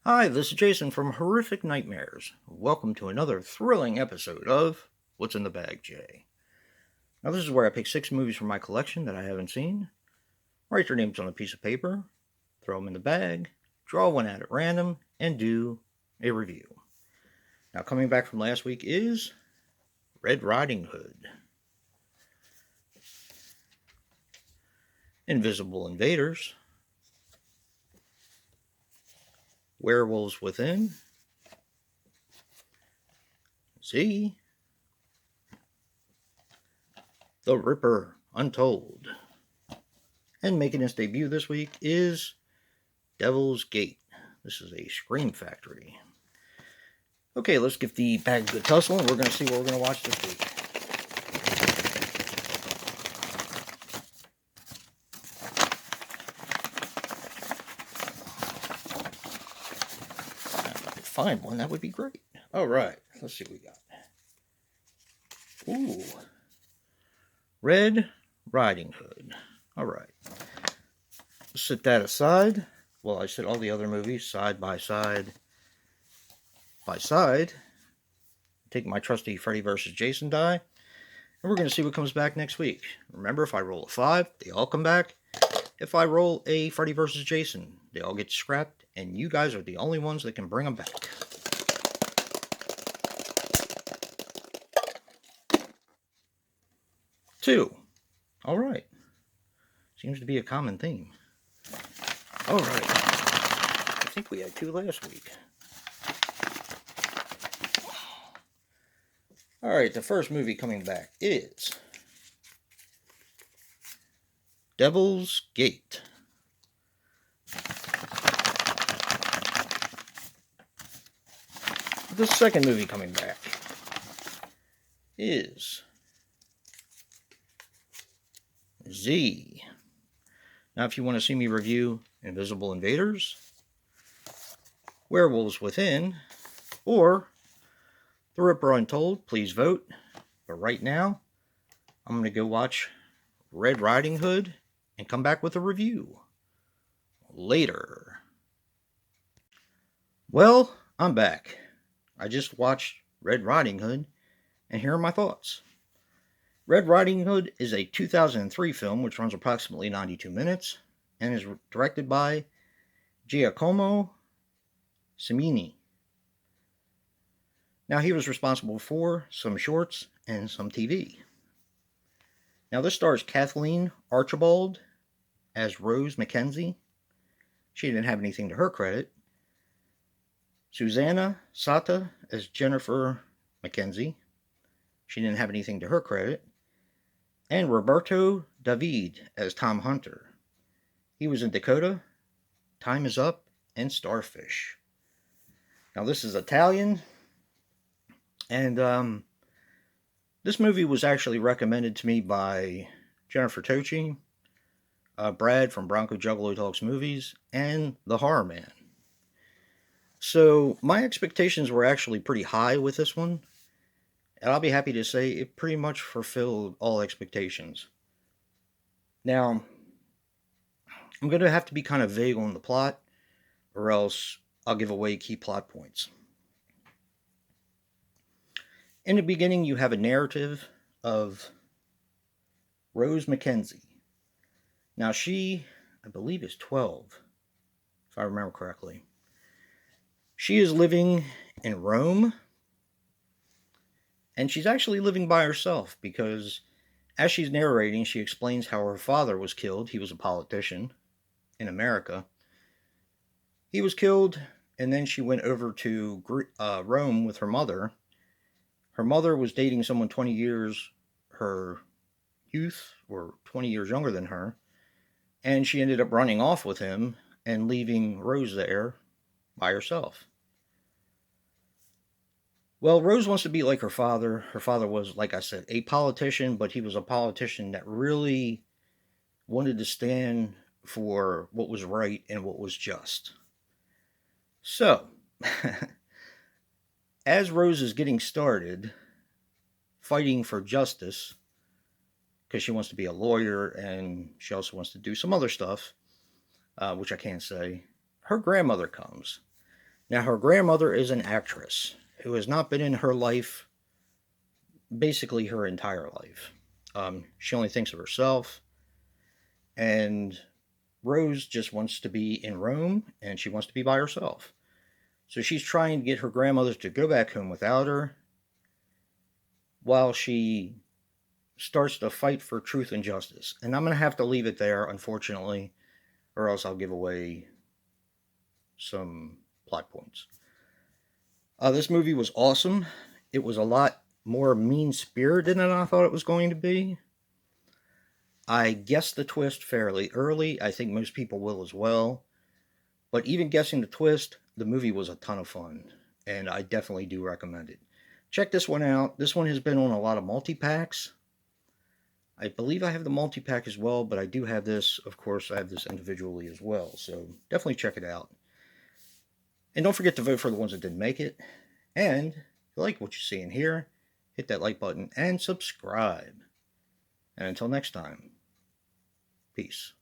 Hi, this is Jason from Horrific Nightmares. Welcome to another thrilling episode of What's in the Bag, Jay. Now, this is where I pick 6 movies from my collection that I haven't seen, write their names on a piece of paper, throw them in the bag, draw one out at random, and do a review. Now, coming back from last week is Red Riding Hood, Invisible Invaders, Werewolves Within, Z, The Ripper Untold. And making its debut this week is Devil's Gate. This is a Scream Factory. Okay, let's give the bag a good tussle, and we're going to see what we're going to watch this week. If I could find one, that would be great. All right, let's see what we got. Ooh, Red Riding Hood. All right, set that aside. Well, I set all the other movies side by side. Take my trusty Freddy vs. Jason die, and we're going to see what comes back next week. Remember, if I roll a 5, they all come back. If I roll a Freddy vs. Jason, they all get scrapped, and you guys are the only ones that can bring them back. Two. All right. Seems to be a common theme. All right. I think we had 2 last week. All right, the first movie coming back is Devil's Gate. The second movie coming back is Z. Now, if you want to see me review Invisible Invaders, Werewolves Within, or The Ripper Untold, please vote. But right now, I'm going to go watch Red Riding Hood and come back with a review later. Well, I'm back. I just watched Red Riding Hood, and here are my thoughts. Red Riding Hood is a 2003 film which runs approximately 92 minutes and is directed by Giacomo Cimini. Now, he was responsible for some shorts and some TV. Now, this stars Kathleen Archibald as Rose Mackenzie. She didn't have anything to her credit. Susanna Sata as Jennifer Mackenzie. She didn't have anything to her credit. And Roberto David as Tom Hunter. He was in Dakota, Time Is Up, and Starfish. Now, this is Italian, and this movie was actually recommended to me by Jennifer Tochi, Brad from Bronco Juggalo Talks Movies, and The Horror Man. So my expectations were actually pretty high with this one, and I'll be happy to say it pretty much fulfilled all expectations. Now, I'm going to have to be kind of vague on the plot, or else I'll give away key plot points. In the beginning, you have a narrative of Rose Mackenzie. Now, she, I believe, is 12, if I remember correctly. She is living in Rome, and she's actually living by herself because as she's narrating, she explains how her father was killed. He was a politician in America. He was killed, and then she went over to Rome with her mother. Her mother was dating someone 20 years her youth, or 20 years younger than her, and she ended up running off with him and leaving Rose there by herself. Well, Rose wants to be like her father. Her father was, like I said, a politician, but he was a politician that really wanted to stand for what was right and what was just. So, as Rose is getting started fighting for justice, because she wants to be a lawyer and she also wants to do some other stuff, which I can't say, her grandmother comes. Now, her grandmother is an actress who has not been in her life basically her entire life. She only thinks of herself, and Rose just wants to be in Rome and she wants to be by herself. So she's trying to get her grandmother to go back home without her while she starts to fight for truth and justice. And I'm going to have to leave it there, unfortunately, or else I'll give away some plot points. This movie was awesome. It was a lot more mean-spirited than I thought it was going to be. I guessed the twist fairly early. I think most people will as well. But even guessing the twist, the movie was a ton of fun. And I definitely do recommend it. Check this one out. This one has been on a lot of multi-packs. I believe I have the multi-pack as well, but I do have this. Of course, I have this individually as well. So definitely check it out. And don't forget to vote for the ones that didn't make it. And if you like what you see in here, hit that like button and subscribe. And until next time, peace.